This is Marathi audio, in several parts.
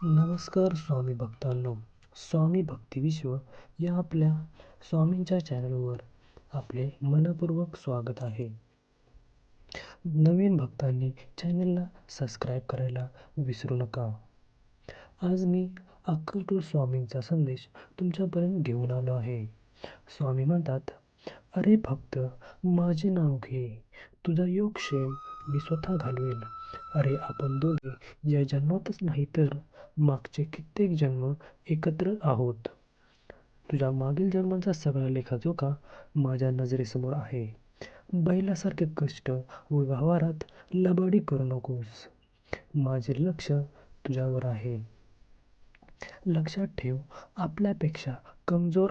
नमस्कार स्वामी भक्तांनो. स्वामी भक्ती विश्व या आपल्या स्वामींच्या चॅनलवर आपले मनपूर्वक स्वागत आहे. नवीन भक्तांनी चॅनलला सबस्क्राईब करायला विसरू नका. आज मी अक्कलकोट स्वामींचा संदेश तुमच्यापर्यंत घेऊन आलो आहे. स्वामी म्हणतात, अरे भक्त, माझे नाव घे, तुझा योगक्षेम मी स्वतः घालवेन. अरे आपण दोघे या जन्मातच नाही तर मागचे कित्येक जन्म एकत्र आहोत. तुझ्या मागील जन्मांचा सगळा लेखाजोखा माझ्या नजरेसमोर आहे. बैलासारखे कष्ट व व्यवहारात लबाडी करू नकोस. माझे लक्ष तुझ्यावर आहे. लक्षात ठेव, आपल्यापेक्षा कमजोर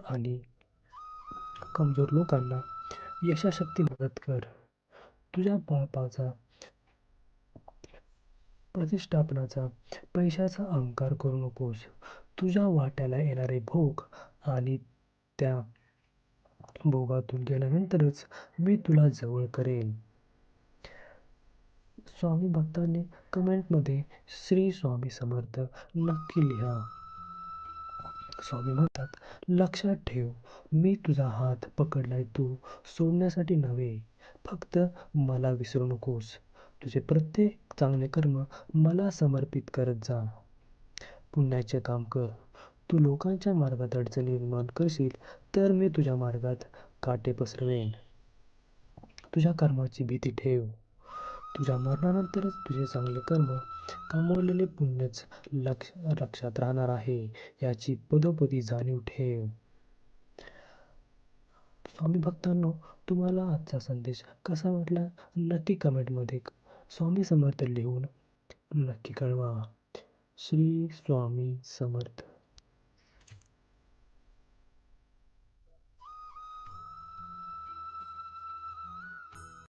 लोकांना यशाशक्ती मदत कर. तुझ्या बापाचा प्रतिष्ठापनाचा पैशाचा अहंकार करू नकोस. तुझ्या वाट्याला येणारे भोग आणि त्या भोगातून गेल्यानंतरच मी तुला जवळ करेन. स्वामी भक्तांनी कमेंटमध्ये श्री स्वामी समर्थ नक्की लिहा. स्वामी म्हणतात, लक्षात ठेव, मी तुझा हात पकडलाय तू सोडण्यासाठी नव्हे. फक्त मला विसरू नकोस. तुझे प्रत्येक चांगले कर्म मला समर्पित करत जा. पुण्याचे काम कर. तू लोकांच्या मार्गात अडचणी निर्माण करशील तर मी तुझ्या मार्गात काटे पसरवेन. तुझ्या कर्माची भीती ठेव. तुझ्या मरणानंतरच तुझे चांगले कर्म, कमावलेले पुण्यच लक्षात राहणार आहे, याची पदोपदी जाणीव ठेव. स्वामी भक्तांनो, तुम्हाला आजचा संदेश कसा वाटला नक्की कमेंटमध्ये स्वामी समर्थ लिहून नक्की कळवा. श्री स्वामी समर्थ.